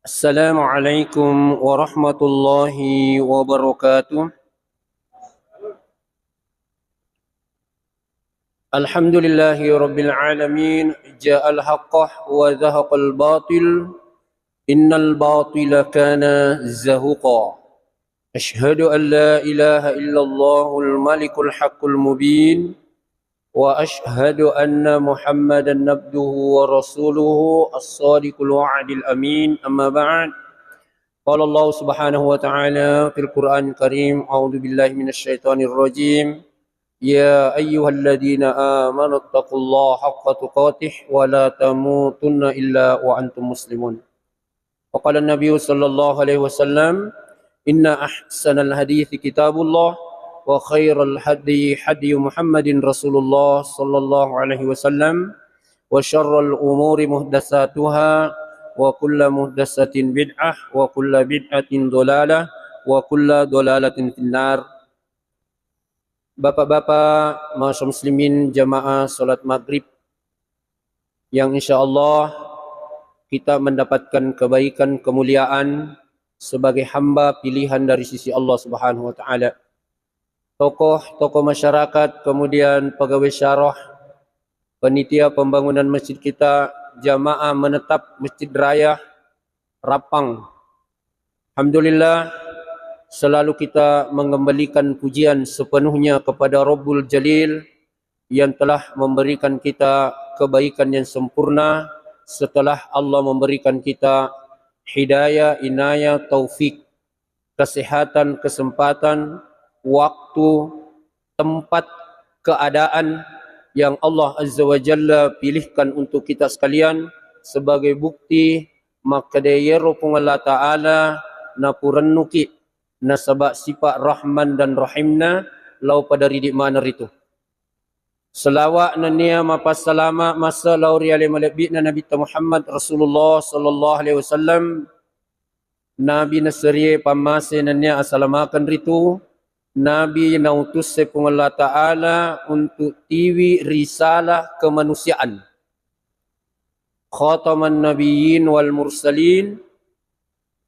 السلام عليكم ورحمة الله وبركاته. الحمد لله رب العالمين. جاء الحق وزهق الباطل إن الباطل كان زهوقا. أشهد أن لا إله إلا الله الملك الحق المبين وأشهد أن محمدا عبده ورسوله الصادق الوعد الأمين. أما بعد، قال الله سبحانه وتعالى في القرآن الكريم: أعوذ بالله من الشيطان الرجيم. يا أيها الذين آمنوا اتقوا الله حق تقاته ولا تموتن إلا وأنتم مسلمون. وقال النبي صلى الله عليه وسلم: إن أحسن الحديث كتاب الله وخير الهدي هدي محمد رسول الله صلى الله عليه وسلم وشر الأمور محدثاتها وكل محدثة بدعة وكل بدعة ضلالة وكل ضلالة في النار. Bapak-bapak, masyarakat muslimin, jamaah salat maghrib yang insyaAllah kita mendapatkan kebaikan, kemuliaan sebagai hamba pilihan dari sisi Allah Subhanahu wa taala. Tokoh masyarakat, kemudian pegawai syarah, panitia pembangunan masjid kita, jamaah menetap Masjid Raya Rapang. Alhamdulillah, selalu kita mengembalikan pujian sepenuhnya kepada Rabbul Jalil yang telah memberikan kita kebaikan yang sempurna setelah Allah memberikan kita hidayah, inayah, taufik, kesehatan, kesempatan, waktu, tempat, keadaan yang Allah Azza wa Jalla pilihkan untuk kita sekalian sebagai bukti maka dia rupung Allah Ta'ala na purannuki na sabak sifat Rahman dan Rahimna lau pada ridik mana itu. Selawat na niya mapasalama masa lauri alai malabit na Nabi Muhammad Rasulullah sallallahu alaihi wasallam, Nabi nasri pamase na niya asalamakan ritu, Nabi nautus sepung Allah Ta'ala untuk tiwi risalah kemanusiaan, khataman nabiyyin wal mursalin.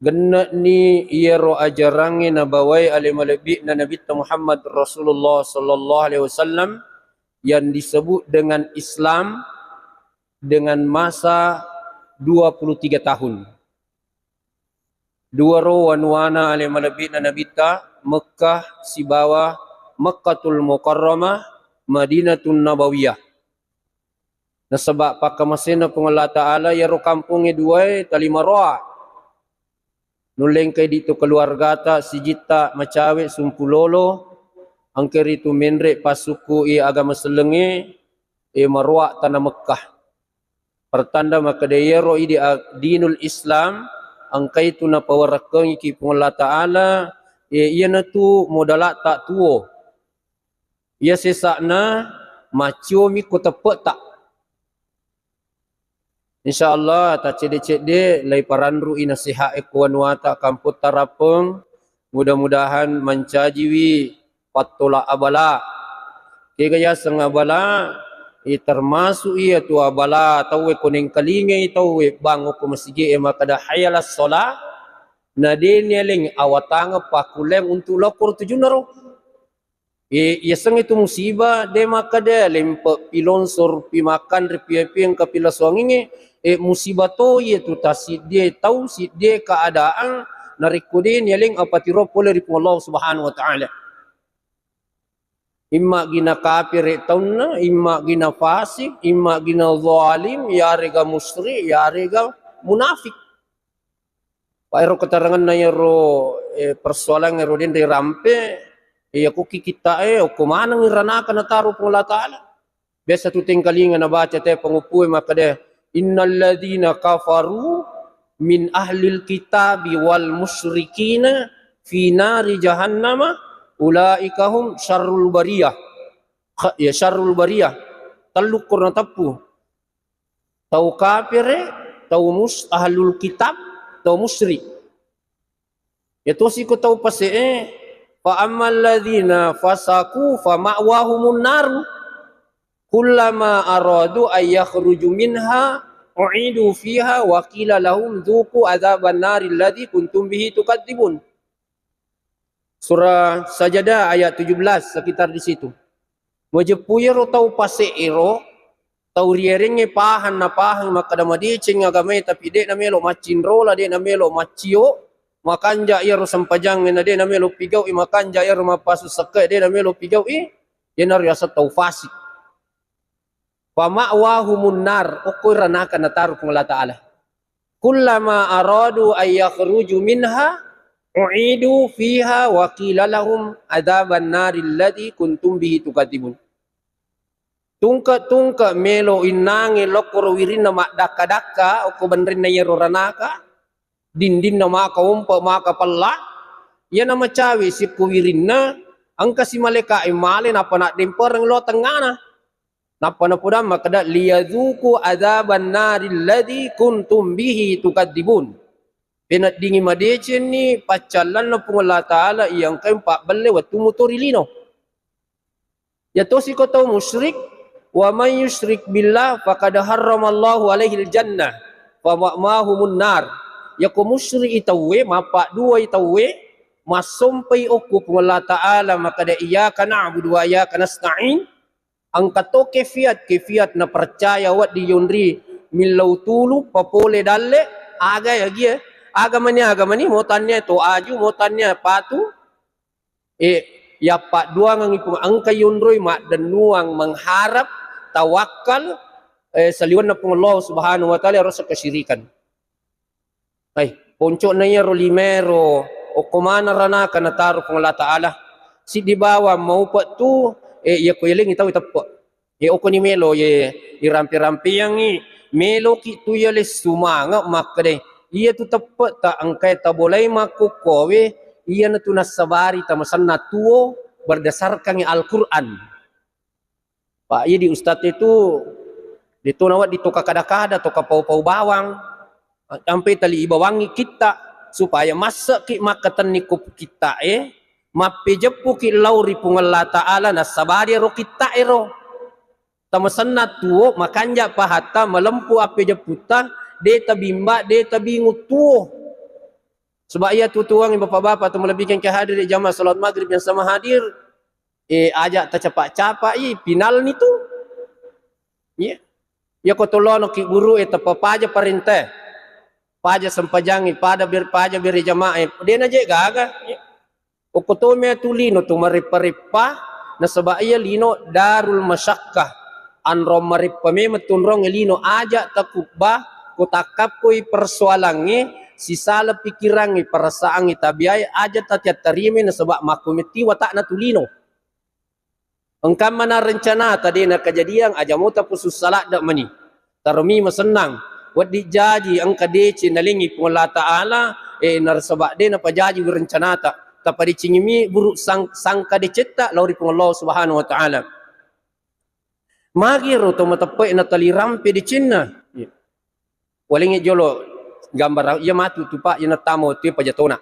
Genna ni ia ro ajarangi na bawai alimalabik na Nabi Muhammad Rasulullah sallallahu alaihi wasallam yang disebut dengan Islam dengan masa 23 tahun. Dua ro wanwana alimalabik na Nabi Mekah Sibawa, Mekkatul Mukarramah, Madinatul Nabawiyah. Na sebab pakamasena pengolah Ta'ala ya ro kampungnya dua talima roa. Nuleng kay dito keluarga ta sijita macawe sumpulolo angker itu menre pasuku agama selenge marwa tanah Mekah. Pertanda maka dayero di dinul Islam angkai tu na pawarakeng ki pengolah Ta'ala ia na tu modala tak tuo. Ia sesakna maciomi ko tepek tak. InsyaAllah tak cedek-cedek lai paranru inasihat ekuan wata kamput tarapeng mudah-mudahan mencajiwi patola abala kaya sang abala termasuk ia tu abala tahu kuning kalingai tahu bango ko masjid makada hayalas solat na deneling awatanga pakuleng untuk lokor tujunaro ia sang itu musibah de makada lempe pilonsor pimakan ripiaping kapila suanginge musibah to iaitu tasid dia tahu si dia keadaan narikudin yaling apatiro pole ri Allah Subhanahu wa taala. Imma gina kafir taunna, imma gina fasik, imma gina zalim, ya rega musyrik, ya rega munafik. Pairo keterangan na yaro persoalan yaro din di rampe ya kuki kita ko manang iranakan na taro po Allah Ta'ala. Biasa tu tingkalingan na baca te pangupuy makade innal ladzina kafaru min ahlil kitabi wal musyrikina fi nari jahannama ulaika hum syarrul bariyah. Ya syarrul bariyah. Talukur na tapu. Tau kafir, tau ahlul kitab, tau musyrik. Itu si ko tau pase fa ammal ladzina fasaku fa ma'wahumun nar kullama aradu ay yakhruju minha u'idu fiha wa qila lahum dhuqu adzaban nari alladzi kuntum bihi tukadzibun. Surah Sajadah ayat 17 sekitar di situ. Majepuyero tau paseiro tau rieringe pahan na pahan makadama di cing agamay tapi de na melo macinro la de na melo macio makanja iro sampajang na de na melo pigaw makanja iro mapasu sakay de na melo pigaw yan asa tau fasik. Pama'wahumun nar ukoy ranaka nataruk ng Allah Ta'ala. Kullama aradu ay yakhruju minha u'idu fiha wa qila lahum adzaban nari alladzi kuntum bihi tukadzibun. Tungka melo inangi lokoro wirin na daka o kubandrin na yero ranaka dindin na maka umpa maka pala yan na macawi si kuwirin na ang kasi malika ay mali na panadimper ng lotang ngana napa na pudam makada liyadzuku adzaban nari alladzi kuntum bihi tukadzibun. Pinadingi madecen ni pacalan na pung Allah Ta'ala iyang kayong pakbale wa tumuturilino. Yato si ko tau musyrik wa man yusyrik billah faqad harramallahu alaihi aljannah wa ma'mahumun nar. Ya ko musyrik itawe mapa dua itawe masumpay oku pung Allah Ta'ala makada iyyaka na'budu wa iyyaka nasta'in. Ang kato kefiat na percaya wat di yundri milau tulu papole dalle aga ya gia agama ni motannya to aju motannya patu ya pak dua ngipung angka yundroi mak denuang mengharap tawakal saliwan na pung Allah Subhanahu wa Ta'ala rasa kesyirikan ay ponco na ya rolimero o kumana rana kana taruh pung Allah Ta'ala si di bawah mau pa tu ya ko yeling itaw itapo o ni melo irampi-rampi yang melo ki tu les sumanga makde iya tu tepat ta angkai ta boleh makukowe iya na tu nasabari ta masanna tuo berdasarkan Al-Qur'an. Pak iya di ustad itu dito nawat dito kakada-kada to kapau-pau bawang sampai tali ibawangi kita supaya masak ki makatan nikup kita mapejepu ki lauri pung Allah Ta'ala nasabari ro kita ero tamasanna tuo makanja pahata malempu ape jeputa de tabimba de tabingu tuo sebab ia tutuang bapak-bapak tu melebihkan ke hadir di jamaah salat maghrib yang sama hadir ajak tercapak-capak final ni tu ya ko tolono ki guru papaja perintah paja sempajangi pada paja bir jamaah de na je gaga Okotome tulino tu maripa-ripa na sabaya lino darul masyakkah anro maripa me matunrong lino aja takubah kutakap ko'y persoalangi sisala pikirangi perasaangi tabiay aja tatiat tarime na sabak makumiti watak na tulino engkam mana rencana tadi na kejadian aja mo tapos salat dak mani tarmi masenang wat dijaji ang kadeci nalingi pung Allah Ta'ala narsabak de na pajaji rencana ta tapadi cingimi buruk sangka dicetak lauri pung Allah Subhanahu wa Ta'ala magiro to matapai na talirampi di Cina walingi jolo gambar ya matu tu pak ya natamo tu pajatona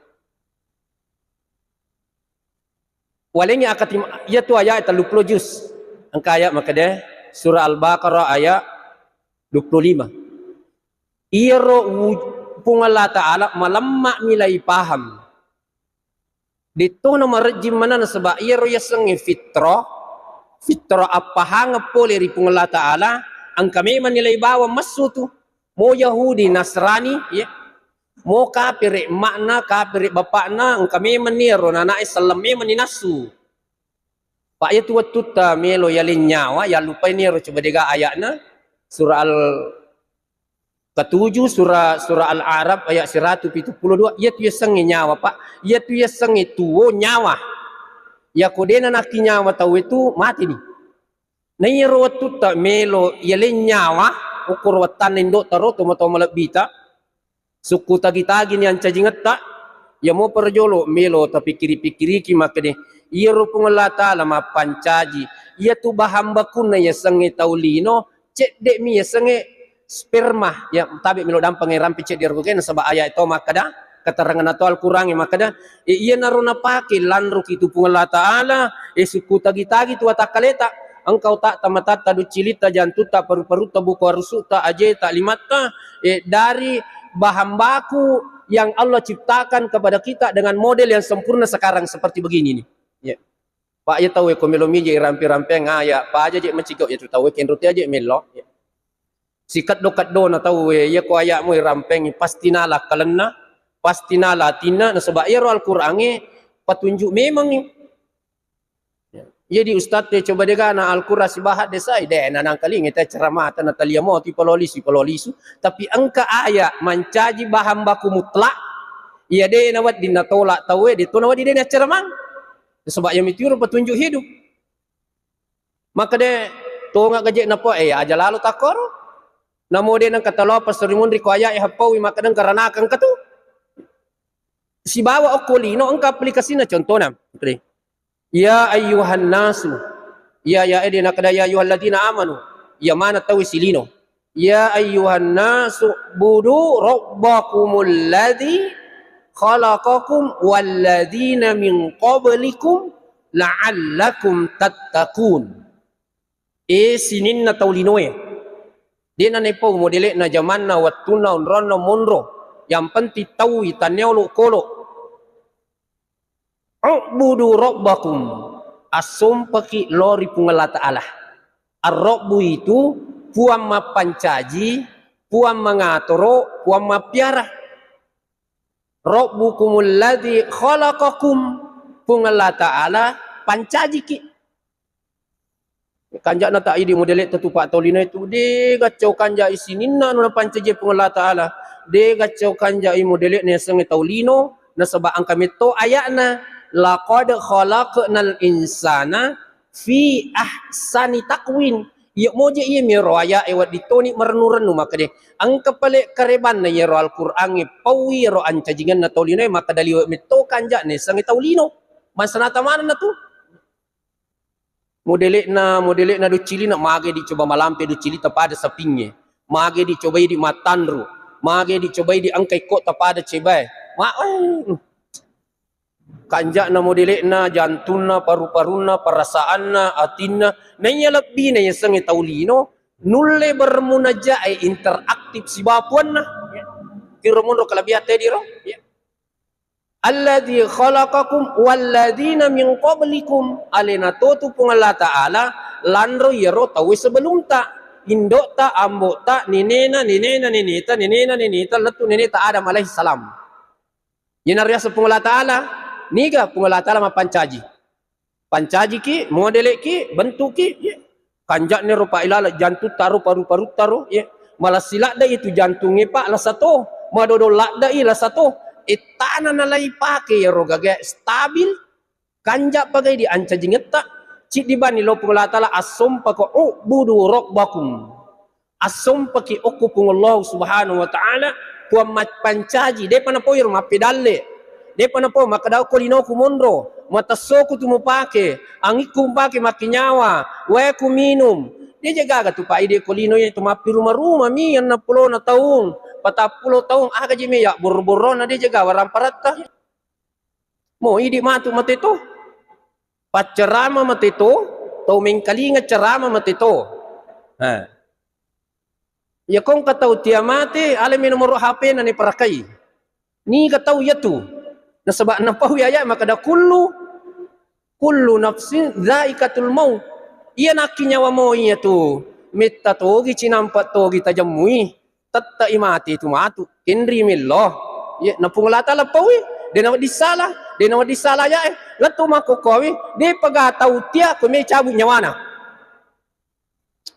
walingi akatim ya tu ayat 30 juz angka ayat makade surah Al-Baqarah ayat 25 iro pung Allah Ta'ala malamma milai paham dito na marajim mana na sabak iro yasang fitro apa hanga pole ri pung Allah Ta'ala ang kami manilay bawa masu tu mo Yahudi Nasrani ya mo kafir makna kafir bapakna ang kami maniro na nae salame maninasu pak ya tu tuta melo yalin nyawa ya lupa niro coba dega ayatna surah ketujuh surah Al-Arab ayat 172 ia tu yasangi nyawa pak ia tu yasangi tuo nyawa ya kodena nak nyawa tahu itu mati ni nairo tu tak melo yalin nyawa ukur watan indo taro tomo malabita suku tagi-tagi ni anca jingata ya mo perjolo melo tapi pikiri ki makade ia rupung Allah Ta'ala mapancaji ia tu bahamba kunna yasangi taulino cek dek mi yasangi sperma ya tabi milo dampang rampi cek dirgogen sabab ayat itu makada keterangan atau Al-Qur'an makada iya naruna pake lanruk itu pung Allah Ta'ala suku tagi-tagi tu atakaleta engkau tak tamatat tadu cilita jantu tak paru-paru tak buku rusuk tak aje tak limat tak dari bahan baku yang Allah ciptakan kepada kita dengan model yang sempurna sekarang seperti begini nih. Ya. Pak ya tahu ko melo mije rampe-rampe ngaya, Pak aja je mencikau ya tahu ken roti aja melo. Ya. Sikat dokat do na tahu ya ko aya mo rampeng pasti nala kalenna, pasti nala tina na sebab ya Al-Qur'an petunjuk memang ni. Jadi ustaz te coba dega na Al-Qur'an si bahat desai de na nang kali ngita ceramah tan Natalia mo ti pololisu tapi angka ayat mencaji bahan baku mutlak ia de nawat dinatolak tahu de to nawat de na ceramah sebab yang itu petunjuk hidup maka de to ngak gaje napa aja lalu takor namo de nang kata lo pasrimun riko ayat hapawi maka nang karena kan katu si bawa okolino angka aplikasi na contohna ya ayyuhan nasu ya edina kada ya ayyuhalladzina amanu ya mana tahu silino ya ayyuhan nasu budu rabbakumul ladzi khalaqakum walladzina min qablikum la'allakum tattaqun sinin na taulinoe dia na nepo modele na zaman na watuna unrono monro yang penting tahu itanelo kolo Ubudu rabbakum asum paki lori pungala ta'ala ar-rabbu itu puang mapancaji puang mengatoro puang mapiara rabbukumul ladzi khalaqakum pungala ta'ala pancaji ki kanjak na tak idi modelet tetupak tolina itu de gacau kanjak isininna na pancaji pungala ta'ala de gacau kanjak i modelet ne senge taulino na sebab angka meto ayatna laqad khalaqnal insana fi ahsani taqwin ya moje ye miro aya ewat ditoni mernu-renu maka de angka pale kareban na yero Al-Qur'an pawi ro ancajingan na tolino maka dali mito kanja ne sangi taulino masanata mana na tu modele na do cili na mage dicoba malampe do cili tapada sapingnya mage dicobai di matandru mage dicobai di angkai kok tapada cebai kanjak na modele na jantuna paru-paruna perasaanna atinna nanya lebih nanya sengi taulino nulle bermunajai interaktif si bapuan na kiramun ro kalabiat tadi ro alladzi khalaqakum walladzina min qablikum alena tu pungala ta'ala landro yero tawi sebelum ta indok ta ambok ta ninena letu neneta Adam alaihi salam yenarya sepungala ta'ala niga pungala ta'ala mapancaji pancaji ki modele ki bentuk ki kanjak ni rupa ilala jantung taruh paru-paru taruh malah silak dah itu jantungnya pak lah satu madodo lak dah lah satu tanah nalai pakai ya roga stabil kanjak pakai di ancaji ngetak cik dibani lo pungala ta'ala asum pako budu rabbakum asum paki oku pungullah subhanahu wa ta'ala puan pancaji de panapoir mapedalle de panapo makadao kolino kumondro matasoku tu mupake angiku mpake makinyawa we ku minum dia jaga tu pak ide kolino itu mapi rumah-rumah mi yang 60 na tahun 40 tahun aga jeme ya bor-boro na dia jaga waram parata mo ide matu mateto pacerama mateto tau mengkalinga cerama mateto ya kong katau tiamate alami nomor HP na ni parakai ni katau ya tu na sebab napau ya maka da kullu nafsin dhaikatul maut iya naki nyawa mo iya tu metta togi cinampat togi tajamui tatta imati tu matu kendri millah ya napungala ta'ala pawi de nawat disalah ya latu makokowi de pagatau tia ko me cabut nyawana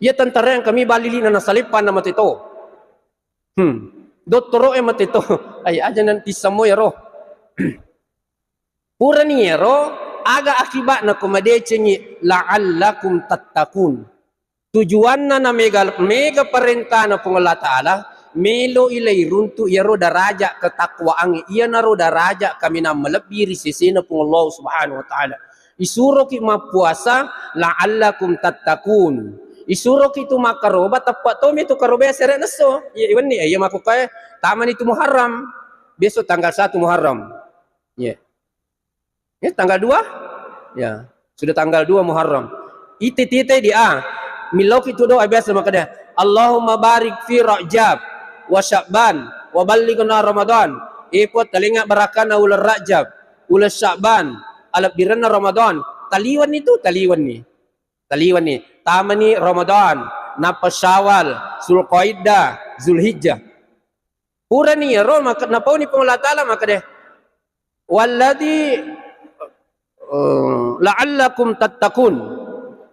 ya tentara yang kami balili na nasalipan na matito doktoro matito ay aja nanti samo ya roh Puraniero aga akibat na kumadecenyi la'allakum tattaqun. Tujuan na mega perintah na pungala ta'ala melo ilay runtu yaro daraja ketakwaan iya naro daraja kami na melebihi sisi na pungallah subhanahu wa ta'ala. Isuro ki mapuasa la'allakum tattaqun. Isuro ki tu makaroba tapat to mi tu karoba seret naso. Ya iwan ni ya makukay taman itu Muharram. Besok tanggal 1 Muharram. Ya. Ya, tanggal 2? Ya, sudah tanggal 2 Muharram. Ite dia. Milau kita doa biasa maka dia. Allahumma barik fi Rajab wa Sya'ban wa ballighna Ramadan. Ipot talinga barakana ulah Rajab, ulah Sya'ban, alap dirana Ramadan. Taliwan itu taliwan ni. Taliwan ni. Tamani Ramadan, napa Syawal, Zulqaidah, Zulhijjah. Pura ni ro maka napa ni Allah Taala maka deh. Walladzi la'allakum tattaqun.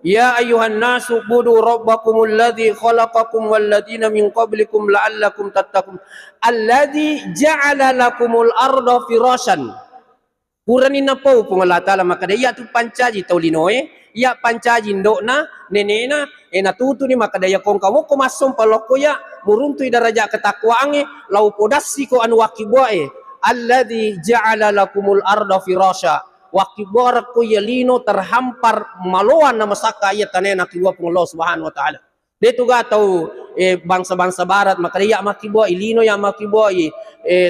Ya ayuhan nasu budu rabbakumul ladzi khalaqakum walladzina min qablikum la'allakum tattaqun. Alladzi ja'ala lakumul arda firasyan. Kurani na po Allah Taala maka daya tu pancaji taulinoe ya pancaji ndokna nenena natutu ni maka daya kong kawo ko masom paloko ya muruntu daraja ketakwaange lau podasi ko anu wakiboe alladzi ja'ala lakumul arda firasya wakiborak ko yalino terhampar maloan na masaka ya tanena kiwa pong Allah Subhanahu wa taala. Dito ga tau bangsa-bangsa barat maka daya makiboe lino ya makiboe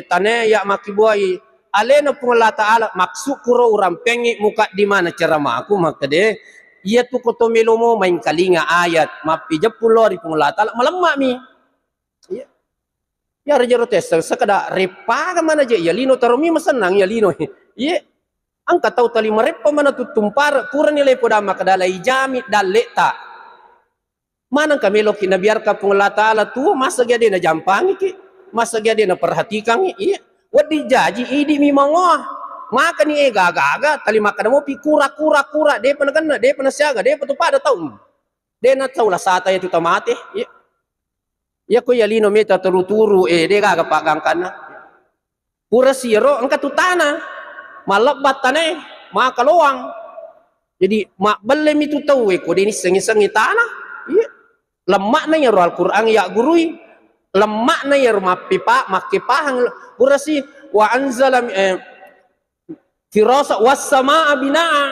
tane ya makiboe alena pun Allah Ta'ala maksud kuro orang pengi muka di mana ceramah aku maka deh ia tu koto melomo main kalinga ayat mapi jepulo di pun Allah Ta'ala melemak mi ya raja rotes sekadar repa ke mana je ya lino taromi masenang ya lino ya angka tahu tali merepa mana tu tumpar kurang nilai poda maka dalai jami daleta mana kami loki na biarkan pun Allah Ta'ala tu masa dia na jampang ki masa dia na perhatikan iya wadi jaji idi mi mangoh maka ni gaga tali maka mo pi kura de panagana de panasiaga de patu pada taum de na taula sata itu tamate ya ko yalino meta turuturu de gaga pagangkana pura siro angka tutana malabat tane maka loang jadi mak belle mi tu tahu ko de ni sengi tanah lemak na ya Al-Qur'an ya gurui lemak na ya rumah pipa makipahang burasi wa anzala firasa was samaa binaa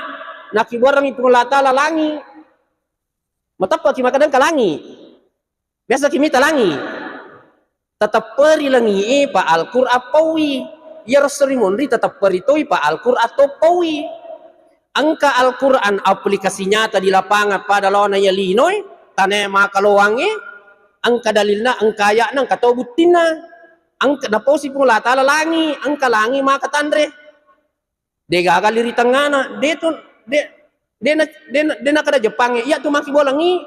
nakibarang itu Allah Taala langi matapa ki makadang kalangi biasa kimi talangi tetap peri langi pa Al-Qur'an pawi ya rasrimonri tetap peri toi pa Al-Qur'an atau pawi angka Al-Qur'an aplikasi nyata di lapangan pada lawan ya linoy tane makalowangi angka dalilna angka ayatna angka tobutina angka naposi pun Allah Taala langi angka langi maka tandre de gagal liri tengana de tu de na kada Jepang ya tu maki bolangi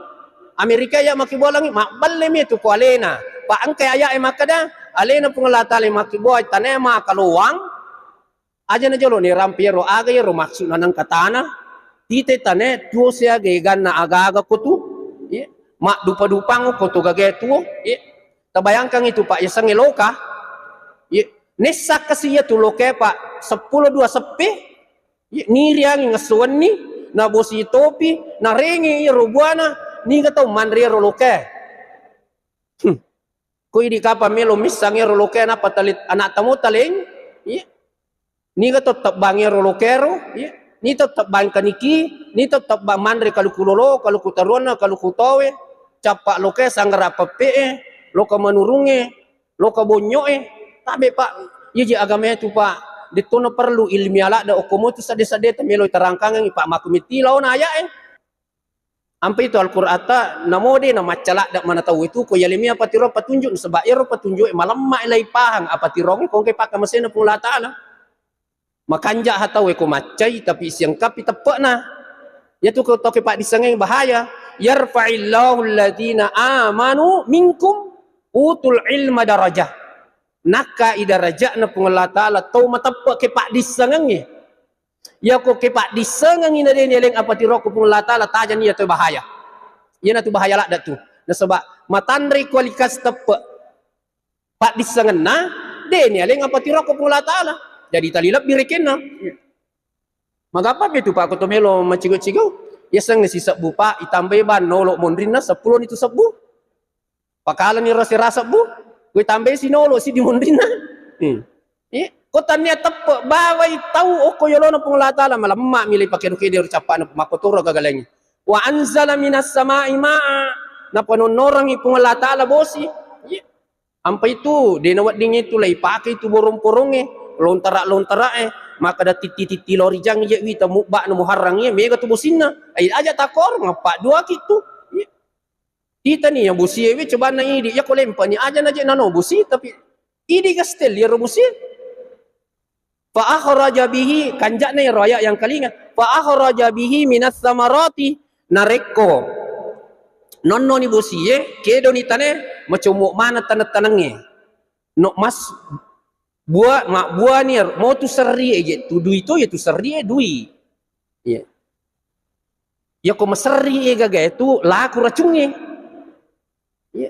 Amerika ya maki bolangi mak balle mi tu ko alena pa angka ayat maka da alena pun Allah Taala maki boy tanema kaluang aja na jolo ni rampiero aga yero maksud nang katana tite tane tuo sia ge ganna aga kutu mak dupa-dupang ko to gagetu tabayangkan itu Pak ya sangeloka nesak kasiya tu loke Pak 10 2 sepe niriang ngasuan ni na bosi topi na rengi rubuana ni katau mandri roloke ko idi kapa melo misang roloke na patalit anak tamu taleng ni katau tabangi rolokero ni tetap bang kaniki ni tetap bang mandri kalau kulolo kalau kutarona kalau kutawe capak loke sanggara pepe loka manurunge loka bonyoe tabe Pak ye agama itu Pak ditono perlu ilmiah da okomo tu sade-sade temelo terangkangan Pak makumiti lawan aya ampe itu Al-Qur'an ta namode na macala dak mana tahu itu ko ilmiah patiro petunjuk sebab iro petunjuk malam mak ilai pahang apa tirong ko ke Pak kamesena pun Allah Taala makanja hatawe ko macai tapi siang kapi tepakna ya tu ko toke Pak disengeng bahaya yarfa'illahu alladhina amanu minkum utul ilma darajah naka idarajatna pun Allah Taala tau matapa ke Pak disengeng ya ko ke Pak disengeng ina den eleng apa tiroko pun Allah Taala tajan ya tu bahaya ya na tu bahaya lah dak tu na sebab matandri kualitas tepa Pak disengeng na den eleng apa tiroko pun Allah Taala jadi talilap birekenna magapa betu Pak kotomelo macigo-cigo ya sang nasi sebu Pak itambe ban nolok mondrina 10 itu sebu pakalan ni rasa bu gue tambah si nolok si di mondrina kota niat tepe bawai tahu oko yolono pun Allah Taala malam mak milih pakai duke dia ucapan makotoro gagalanya wa anzala minas sama'i ma'a na panonorangi pun Allah Taala bosi ampai itu dia nawat dingin itu lai pakai itu borong-poronge lontara maka da titi lori jang je wi ta mubak no muharrang ye mega tu businna ai aja takor ngapa dua gitu. Kita ni yang busi we coba na idi ya ko lempa ni aja na je nano busi tapi idi gastel ya busi. Fa akhraja bihi kanjana raya yang kalinga fa akhraja bihi minas samarati nareko nonno ni busi ye kedo ni tane macam mana tanat-tanange no mas buah mak buah ni mau tu seri je tu dui tu ya tu seri dui ya ya ko maseri gaga itu laku racungnya ya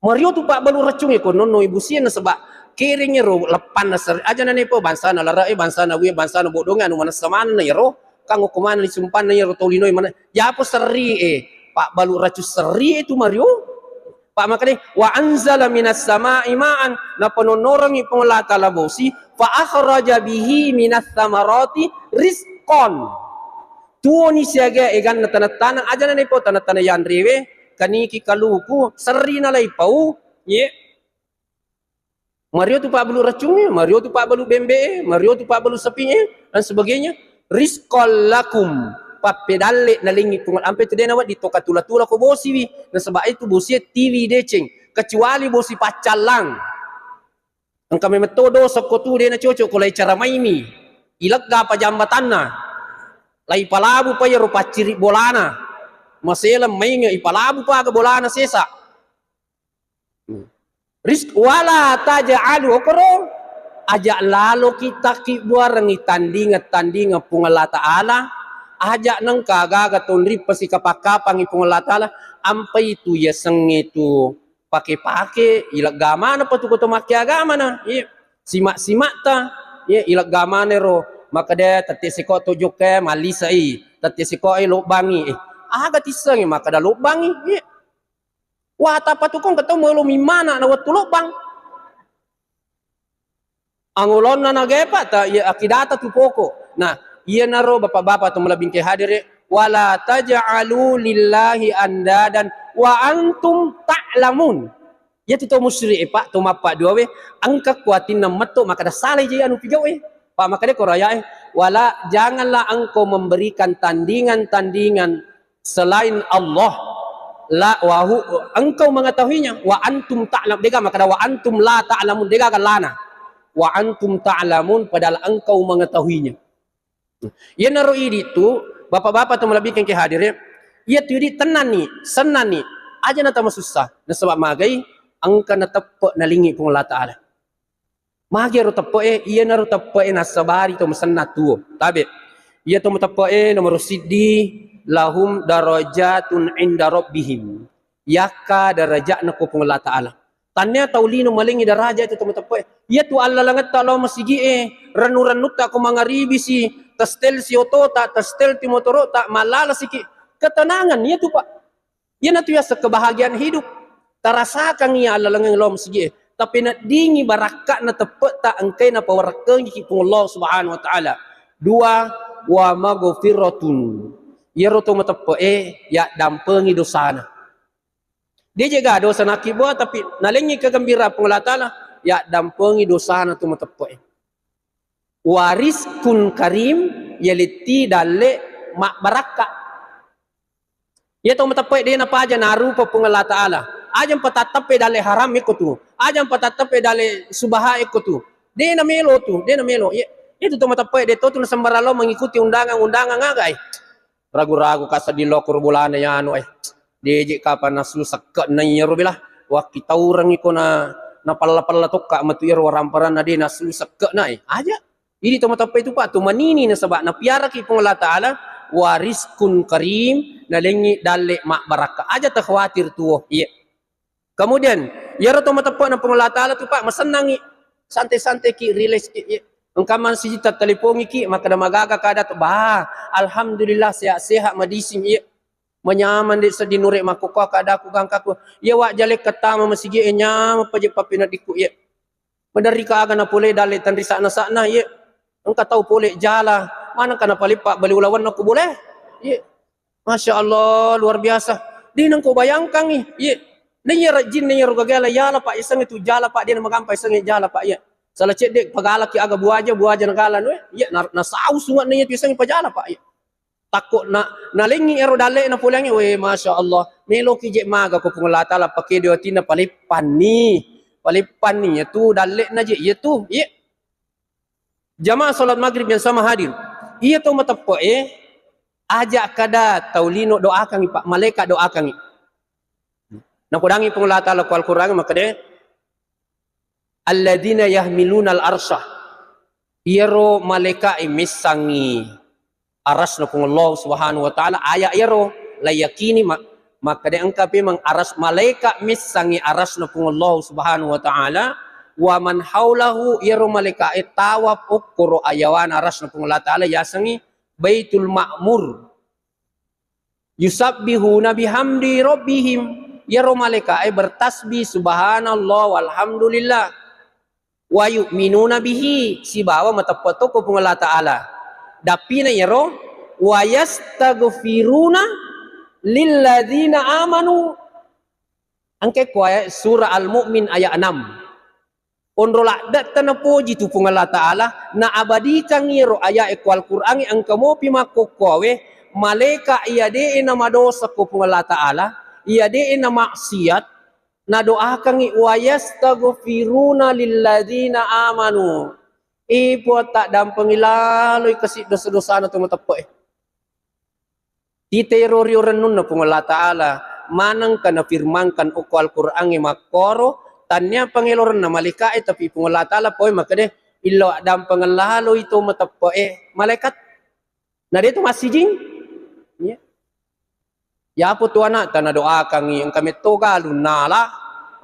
Mario tu pak balu racungnya ko nonno ibu sian sebab kiringnya ro lepan na seri aja nane po bangsa na lara bangsa na wi bangsa na bodongan mana samana na ro kang ko mana disumpan na ro tolino mana ya po seri pak balu racu seri itu Mario Pak makanya wa anzala minas sama'i ma'an na panonorangi pengelata labosi fa akhraja bihi minas samarati rizqan tuo ni siaga egan na tanatan aja na po tanatan yan riwe kaniki kaluku seri na lay pau ye Mario tu pak balu racungnya Mario tu pak balu bembe Mario tu pak balu sapinya dan sebagainya rizqal lakum pedale na lingi kung ampe tede na di toka tula-tula ko bosi wi na sabay itu bosi TV deceng kecuali bosi pacal lang ang kami metodo sa kotu de na cocok ko lay cara maimi ilagga pa jambatan na lay palabu pa yaro paciri bolana maselam mainga ipalabu pa ka bolana sesa risk wala taja'alu okoro aja lalo kita kibuarang tandinga pungala ta'ala aja nang kagaga tonri pasi kapakapang ipungalatala ampai itu ya seng itu pake ilagama na patu ko maki agama na simak ta ilagama ne ro maka de tati siko tujuk ke malisa tati siko lobangi aga tisang maka da lobangi wah tapatu kong ketemu lo mimana na watu lobang angulon na nagepa ta akidata tu poko nah iya naro bapak-bapak atau melebih ke hadir wala taj'alu lillahi andadan wa antum ta'lamun ya tu musyrik pak tu mapak dua we angka kuatin metu maka dah salah je anu pigau pak maka dia koraya wala janganlah engkau memberikan tandingan selain Allah la wahu engkau mengetahuinya wa antum ta'lam dega maka wa antum la ta'lamun dega kan lana wa antum ta'lamun padahal engkau mengetahuinya. Ya naro itu bapak-bapak tu melebihkan ke hadir ya. Ya tu di tenan ni, senan ni. Aja na tama susah. Na sebab magai angka na tepo na lingi pung Allah Taala. Magi ro tepo iya naro tepo na sabari tu mesenna tu. Tabe. Iya tu tepo nomor siddi lahum darajatun inda rabbihim. Yaka darajat na ko pung Allah Taala. Tanya taulino malingi daraja itu teman-teman. Ya tu Allah langat ta lo masigi ranu-ranu ta ko mangaribi si tastel si oto ta tastel ti motoro ta malala siki ketenangan ya tu pak. Ya na tu ya kebahagiaan hidup. Tarasakan ya Allah langang lo masigi tapi na dingi baraka na tepet ta angkai na pawarkeun ki pung Allah Subhanahu wa taala. Dua wa maghfiratun. Ya ro to matepe ya dampengi dosana. Dia jaga dosa nak buat tapi nalengi kegembira pengelah ta'ala ya dampengi dosa na tu matepe waris kun karim yaliti dalle mak baraka ya tu matepe dia napa aja naru pa pengelah ta'ala aja patatape dalle haram ikutu aja patatape dalle subaha ikutu dia na melo ya itu tu matepe dia tu nasambaralo mengikuti undangan ngagai ragu-ragu kasa di lokur bulana ya anu Deje kapan nasu sakka na yero bilah wa kita orang iko na palla tokka matu yero ramparan na de nasu sakka na aja ini to mata itu pak tu manini na sabak na piara ki pung Allah Taala wariskun karim na lengi dalle mak baraka aja tak khawatir tuh iya kemudian yero to mata na pung Allah Taala tu pak masenangi santai-santai ki relax ki engkaman si telepongi ki maka da magaga kada bah alhamdulillah sehat madisim iya menyaman di sedih nurek makuka kada aku gangkaku ya wak jale ketama masigi enya paje papina diku ya bedari ka agana pole dale tan risana sakna ya engka tahu pole jala mana kana palipak bali ulawan aku boleh ya Masya Allah luar biasa di nang ko bayangkan ya nanya rajin nanya rogagala ya lah pak iseng itu jala pak dia magampai iseng jala pak ya Salah cek dek pagala ki aga buaja nagalan we. Ya na saus sungat niya pisang pajala pak. Ya. Takut na lengi ero dale na pulangi we masya Allah. Melo ki je maga ko pungulata la pakai dia tina palipan ni itu dale na je itu. Ya. Jamaah salat maghrib yang sama hadir. Iya tu matapo ajak kada taulino doakan pak malaikat doakan. Na kudangi pungulata la ko Al-Qur'an maka de alladzina yahmiluna al-arsha iro malaikat misangi aras na kung Allah subhanahu wa ta'ala aya iro layakini maka de angka memang aras malaikat misangi aras na kung Allah subhanahu wa ta'ala wa man haulahu iro malaikat tawaf ukuro ayawan aras na kung Allah ta'ala yasangi baitul ma'mur yusabbihuna bihamdi rabbihim iro malaikat bertasbih subhanallah walhamdulillah wa yu'minuna bihi si bawa matapato ko pung Allah Ta'ala dapina yaro wa yastaghfiruna lilladzina amanu angke ko surah Al-Mu'min ayat 6 onro lakdat tanapo jitu pung Allah Ta'ala na abadikan yaro ayat ko Al-Qur'an ang kamo pimako kowe malaika iya de na madosa ko pung Allah Ta'ala iya de na maksiat na doakan wa yastaghfiruna lilladzina amanu ipo tak dampang ilaloy kasi dosa-dosa na tumatepo titerori renun na pung Allah Ta'ala manang ka na firmankan o Al-Qur'an makoro tanya pangiloran na malaikat tapi pung Allah Ta'ala po makade ilo dampang laloy ito matapo malaikat na dito masijing ya po tu anak tanah doakan ang kami togalun nala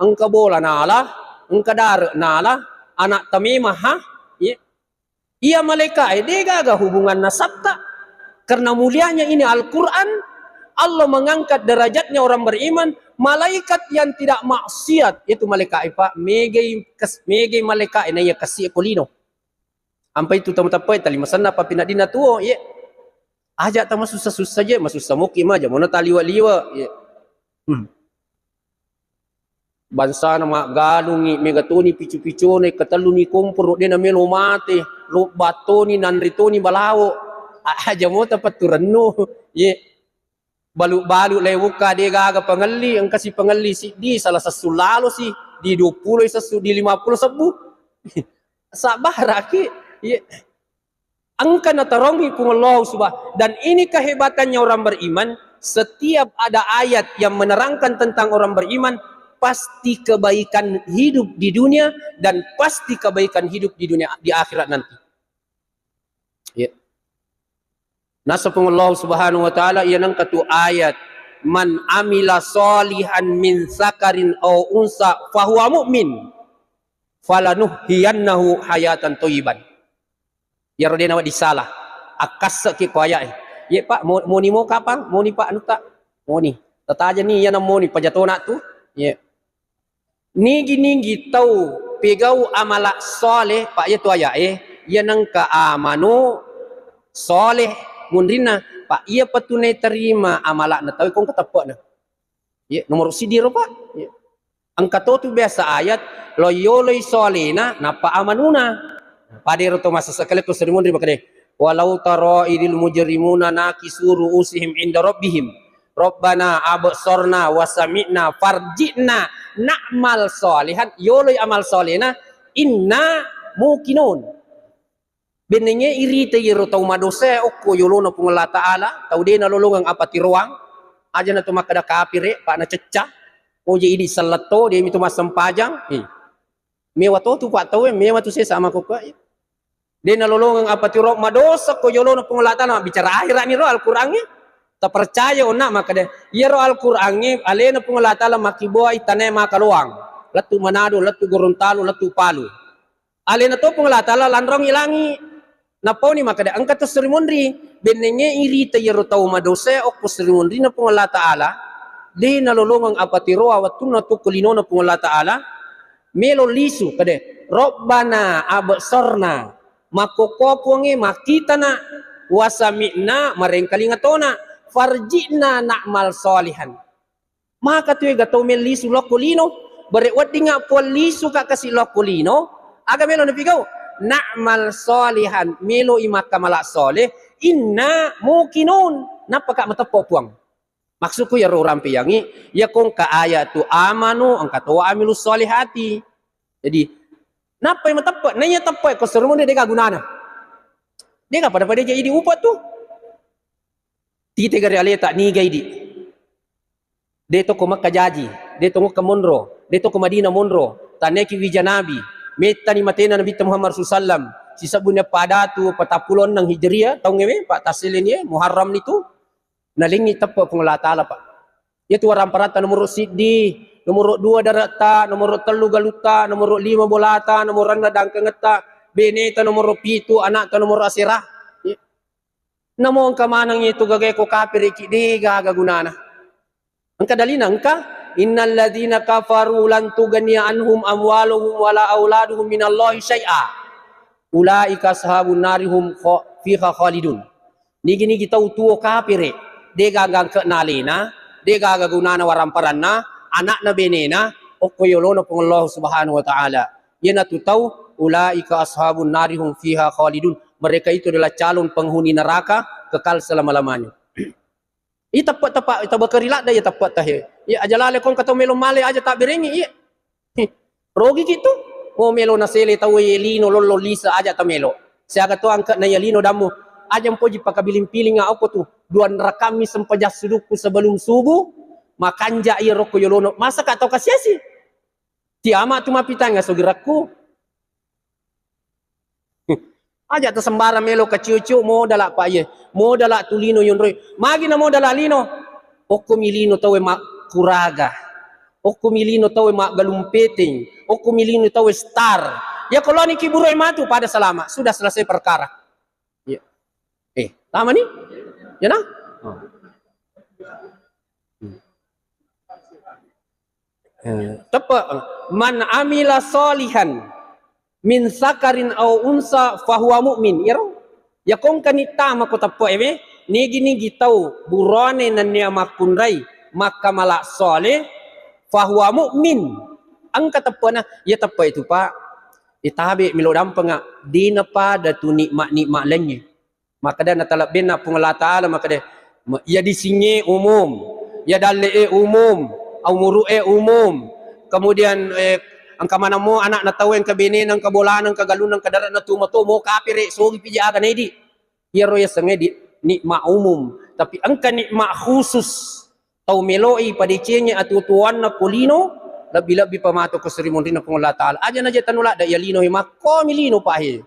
ang kabola nala ang kadar nala anak tamimah ha iya malaikat dia gaga hubungan nasabta karena mulianya ini Al-Quran Allah mengangkat derajatnya orang beriman malaikat yang tidak maksiat itu malaikat pak megay malaikat na iya kasih kolino ampai itu tamu-tamu tali masana pa pinadina tuo ajak tama susah-susah saja, masusah mukim aja, mana taliwa-liwa. Ya. Bansa nama galungi, megatoni picu-picu ni kataluni kumpur dia nama lo mati, lo batoni nanritoni balawo. Aja mo tapat turano. Ye. Balu-balu lewuka dia gaga pengali, ang kasi pengali si di salah sesulalo si di 20 di 50 sebu. Sabar aki. Ye. Angka natarongi kung Allah subhanahu dan ini kehebatannya orang beriman setiap ada ayat yang menerangkan tentang orang beriman pasti kebaikan hidup di dunia dan pasti kebaikan hidup di dunia di akhirat nanti ya nasapung Allah subhanahu wa ta'ala yan ang katu ayat man amila solihan min zakarin aw unsa fahuwa mu'min falanuhyiyannahu hayatan thayyiban ya dia nama disalah akas ki kuaya ye pak mau ni mau kapang mau ni pak anu tak mau ni tata aja ni ya mau ni pajatona tu ye nigi tau pegau amala soleh pak ya tu aya ya nang ka amanu soleh mundrina pak ia patune terima amala na tau kong katapok na ye nomor sidiro pak ye angka tu biasa ayat loyoloi solena napa amanuna Padir to masa sekali ku serimun riba kade walau tara idil mujrimuna nakisu ruusihim inda rabbihim rabbana absorna wa sami'na farji'na na'mal salihan yoloy amal solena inna mukinun benenge irite yero tau madose okko yolono pung Allah Ta'ala tau de nalolongang apa ti ruang aja na tu makada kapire pa na cecah oje idi salato de mitu masam pajang mewa to tu pak tau mewa tu saya sama ko dia nalolongang apa tirok madosa ko yolono pung Allah Ta'ala bicara akhirat ni ro Al-Qur'an ta percaya ona maka de iya ro Al-Qur'an alena pung Allah Ta'ala makiboy tanay makaluang latu Manado latu Gorontalo latu Palu alena to pung Allah Ta'ala landrong ilangi napo ni maka de angkat to serimundri benenge iri ta yero tau madosa o ko serimundri na pung Allah Ta'ala di nalolongang apa tiro awatun to kulino na pung Allah Ta'ala melo lisu kade Rabbana absorna makokoponge makita na wasami'na marengkali ngatona farji'na na'mal solihan maka tuwe gato melisu lokolino berewat dinga po lisu ka kasi lokolino Aga melo na pigau. Na'mal solihan melo imaka malak soleh inna mukinun. Napa kak matapo puang? Maksudku ya orang piyangi ya kong ka ayatu amanu ang katawa amilus solihati. Jadi napa yang matapo? Nanya tapo ko serumun dia gunana. Dia pada jadi upat tuh. Tite gari aleta ni gaidi. Dia to ko makajaji, dia to ko monro, dia to ko Madinah monro, taneki wijanabi. Meta ni matena Nabi Muhammad SAW. Si sabunnya pada tu patapulon ng Hijriah, tahu ngewe Pak Tasilin ye Muharram itu. Nalingi tepo kung Allah Ta'ala Pak. Itu orang parata nomor sidi, nomor 2 darata, nomor 3 galuta, nomor 5 bolata, nomor 6 dangkengeta, beneta nomor 7 anak ta nomor asirah. Namo ang kamanang itu gagay ko kapir ikidi gagagunana. Ang kadalina angka innal ladzina kafaru lan tughniya anhum amwaluhum wala auladuhum minallahi syai'a ulaika ashabun narihum fiha khalidun. Nigi kita utuo kapire de gagang ke nalina de gagagunana waramparanna anak na benena o koyolono pong Allah subhanahu wa ta'ala. Yan natutaw ulaika ashabun narihum fiha khalidun. Mereka itu adalah calon penghuni neraka kekal selama-lamanya. Itapat ita bakarilat dah ya tapat tah ya ajalale kon kata melo male aja tak berengi ya rogi gitu mo melo na sele tawe lino lolo lisa aja ta melo siaga to angkat na yalino damu aja mpoji pakabiling-piling nga ako tu duan rakami sempajas suduku sebelum subuh makanja iya roko yolono masa ka tau kasiasi ti ama tu mapitanga sugiraku aja ta sembara melo ka ciuciu mo dalak pa ye mo dalak tulino yon roy magi na mo dalak lino oko milino tawe mak kuraga oko milino tawe mak galumpeting oko milino tawe star ya kalau ni kiburu matu pada selama sudah selesai perkara ya lama nih ya nah tepat man amila solihan min sakarin au unsa fahuwa mu'min ya kong kanita makotapo eme nigi tau burone nanya makunrai maka malak soleh fahuwa mu'min ang katapo na ya tapo itu pak itabi milodam panga di na pa datu nikmat lainnya maka dan natalab bin na pung Allah Ta'ala maka ya di sinye umum ya dalle umum au muru'e umum kemudian ang kamana mo anak natawen kabinin ang kabolan ang kagalun ang kadarat na tumato mo kapire sogi pija aga na di yero ya sange di nikmat umum tapi ang kanikmat khusus tau meloi padicenya atutuan na kulino labi-labi pamato ko serimun rin na kung Allah Ta'ala aja na jeta nula da yalino hima ko milino pahe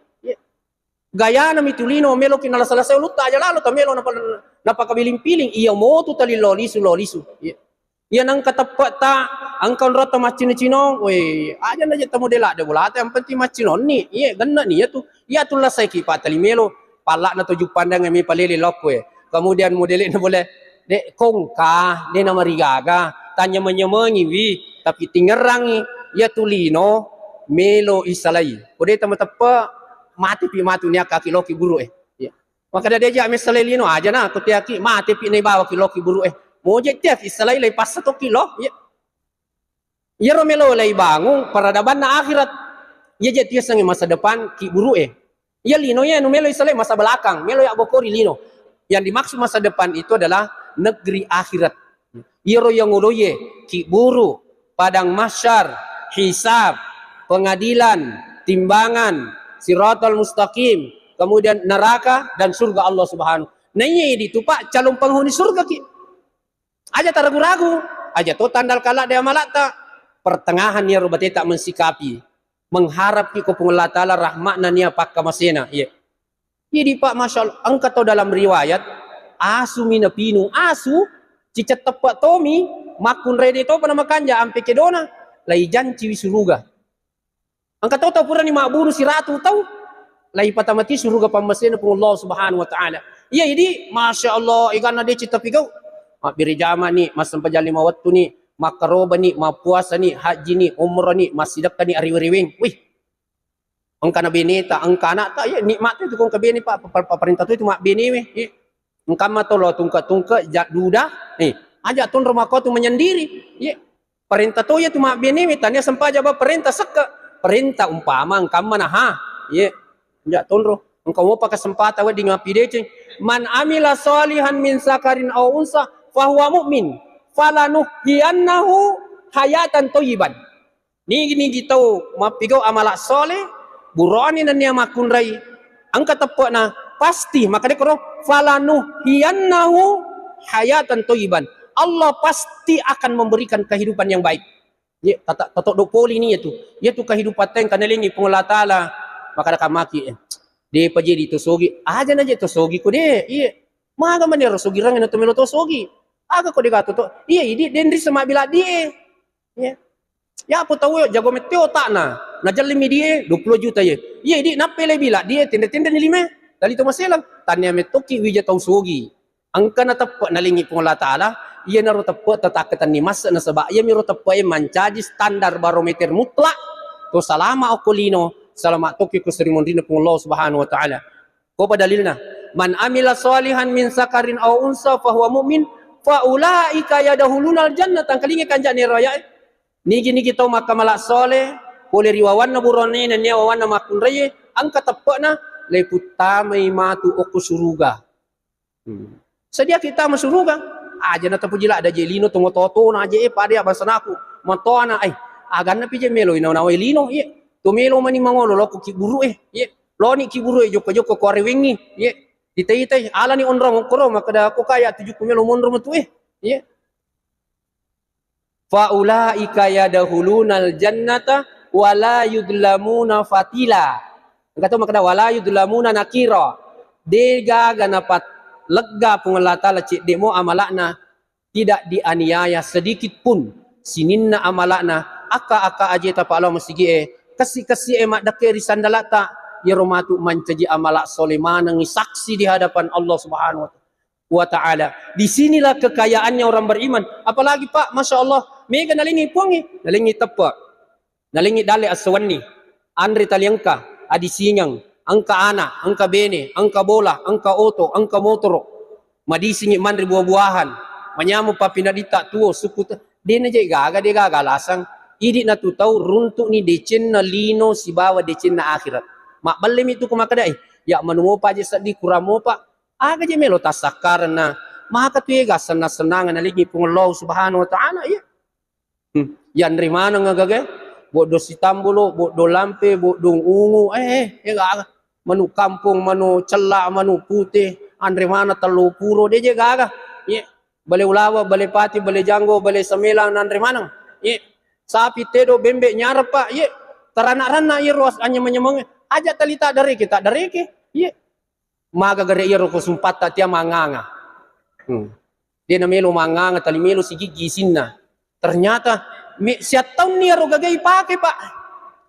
gaya na mitulino melo kinalasalasay luta aja lalo ta melo napakabiling-piling iya mo tu tali lolisu yan ang katapat ta ang kanrata macin-cinong we aja na jeta modela de bulata yang penting macinon ni iya ganna ni ya tu lasai ki patali melo palak na tujuh pandang mi palele lokwe kemudian modele na boleh dek kongka de na marigaga tanya menyemengi wi tapi tingerangi ya tulino melo isalai ode tamatapa mati pi matu ni kaki loki buru ya maka dia aja misalnya lino aja na kutiaki mati pi nei bawa ki loki buru mo jetiak isalai lay pas 1 kilo ya ya romelo lay bangung peradaban na akhirat ya jetiak sang masa depan ki buru ya lino ya no melo isalai masa belakang melo ya bokori lino yang dimaksud masa depan itu adalah negeri akhirat iro yang uloye ki buru padang mahsyar hisab pengadilan timbangan siratal mustaqim kemudian neraka dan surga Allah Subhanahu nanya itu pak calon penghuni surga ki aja tak ragu-ragu aja to tandal kala dia malata pertengahan ya rubati tak mensikapi mengharap ki kupung Allah Ta'ala rahmatna niya pakka masena ya jadi pak masya Allah angkat to dalam riwayat asu minapinu asu cicat tepat tomi makun rede to panama kanja ampe kedona lai janci wisuruga angkat to purani makburu si ratu tau lai patamati suruga pamasena pung Allah Subhanahu wa Ta'ala iya jadi masya Allah igana de cita pigau biri jama ni mas sempajal 5 waktu ni makaroba ni mapuasa ni haji ni umrah ni masidakka ni ariwiriwing wih angka na beneta angka anak ta ya nikmat itu kong kabeni pak perintah itu mak beni weh engkau mah to lo tungka jak duda aja tun rumah kau tu menyendiri ya perintah tu ya tu mak beni weh tanya sempaja ba perintah seka perintah umpama engkau mana ye enggak tonro engkau mau pakai kesempatan di ngapi deceng man amila salihan min sakarin aw unsa fahuwa mu'min falanuhyiyannahu hayatan thayyiban ni kita mapigo amala soleh burani nan niya makunrai angka tepak na pasti maka dia karo falanuhyiyannahu hayatan thayyiban Allah pasti akan memberikan kehidupan yang baik. Ya, tatok dopoli ni yaitu kehidupan teng kanalingi pengolah taala maka ada kamaki de paje di tosogi aja naje tosogi ko de iya maga manero sogi rang na tumelo tosogi aga ko de gato to iya di dendri sama bila die ya ya apa tahu jago meteo tak na jalimi die 20 juta ye iya di napele bila die tenda-tenda ni lima dali to maselang tanya metoki wija tosogi angka na tepat nalingi pengolah taala ia naro tepat tatakatan ni masa na sabak ia miro tepat mancaji standar barometer mutlak to salama okolino salama toki ko sering mondina pun Allah Subhanahu wa taala ko padalilna man amila salihan min sakarin aw unsa fa huwa mu'min fa ulaika yadkhulunal jannata kalingi kanja ni raya ni gini kita maka malak soleh boleh riwawan burone na niya wawan makun raye angka tepakna leputamai matu oku suruga sedia kita masuruga aja na tapujila ada jelino tungo toto na aja pada abasana aku matoana agan na pije melo ina na welino ye to melo mani mangolo loko kiburu ye lo ni kiburu joko kore wengi ye ditai ala ni onrong koro makada aku kaya 7 melo mondro metu ye fa ulaika yadkhulunal jannata wala yudlamuna fatila kata makada wala yudlamuna nakira dega ganapat lega pengelata lecik demo amalakna tidak dianiaya sedikit pun sininna amalakna aka aja tapa Allah masigi kasih emak dake risandalata ya romatu mancaji amalak soleman ngi saksi di hadapan Allah Subhanahu wa taala. Disinilah kekayaannya orang beriman. Apalagi Pak, Masya Allah mega nalingi puangi nalingi tepak nalingi dale aswani andri taliangka adi singang angka anak, angka bene, angka bola, angka oto, angka motor, madisingi mandri buah-buahan, manyamu papinadita tuo suku dene je gaga de gaga lasang, idi na tu tahu runtuk ni decen na lino si bawa decen na akhirat. Mak balem itu kumakadai, ya manumo pa je sadi kuramo pa, aga je melo tasakar na, maka tu ega senang-senangan lagi pengolong Subhanahu wa taala ya. Yan rimana ngagaga, bodo sitambulo, bodo lampe, bodo ungu, ega manu kampung, manu celak, manu putih, andre mana telu puro dia gaga. Ye, bale ulawa, bale pati, bale janggo, bale semelang, andre mana? Ye, sapi tedo bembe nyarap Pak. Ye, teranak-ranak ye ruas anya menyemang. Aja talita dari kita dari ke. Ye, maga gare ye roko sumpata tia manganga. Dia namelo manganga tali melo si gigi sinna. Ternyata siat tahun ni ro gagai pakai Pak.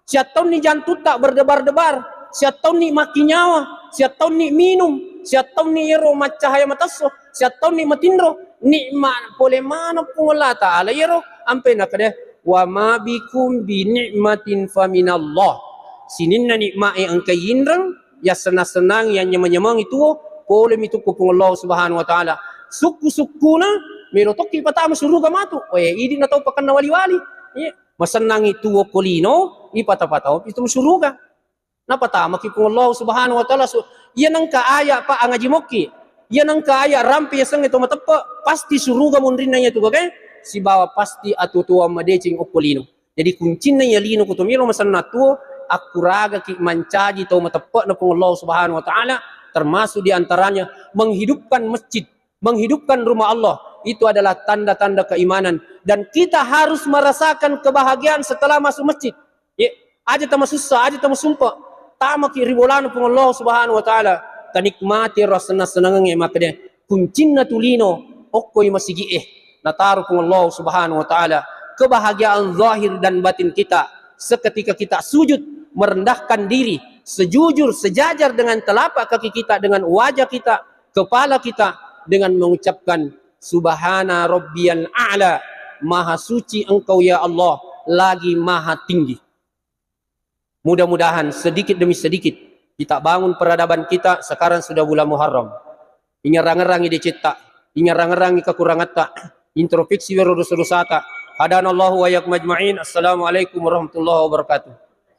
Siat tahun ni jantung tak berdebar-debar. Siat tahun ni maki nyawa, siat tahun ni minum, siat tahun ni yero macahaya mataso, siat tahun ni matindro, nikmat boleh mana pun Allah Ta'ala yero, ampe nak deh, wa ma bikum bi nikmatin fa minallah. Sininna nikmat yang angka yinrang, ya senang-senang yang nyemang itu, boleh itu kupung Allah Subhanahu wa Ta'ala. Suku-sukuna, merotoki patama suruga matu, idi na tau pakan na wali-wali, masenang itu kolino, ipata-patau, itu suruga. Napa ta makipun Allah Subhanahu wa taala ia nang kaaya Pak angaji moki ia nang kaaya rampi sang itu matepa pasti suruga mundrina itu bagai si bawa pasti atu tua madecing okolino jadi kuncina ya lino kutumilo masanna tu akuraga ki mancaji tau matepa na pun Allah Subhanahu wa taala termasuk di antaranya menghidupkan masjid menghidupkan rumah Allah itu adalah tanda-tanda keimanan dan kita harus merasakan kebahagiaan setelah masuk masjid ya aja tama susah aja tama sumpah tamak ribolano pun Allah Subhanahu wa taala tanikmati rasana senangnya makanya kuncina tulino okoy masigi nataru pun Allah Subhanahu wa taala kebahagiaan zahir dan batin kita seketika kita sujud merendahkan diri sejujur sejajar dengan telapak kaki kita dengan wajah kita kepala kita dengan mengucapkan subhana rabbiyal a'la maha suci engkau ya Allah lagi maha tinggi. Mudah-mudahan sedikit demi sedikit kita bangun peradaban kita sekarang sudah bulan Muharram. Ingarang-rangi dicetak, ingarang-rangi kekurangan tak, introspeksi dosa-dosa tak. Hadanallahu wa yak majma'in. Assalamualaikum warahmatullahi wabarakatuh.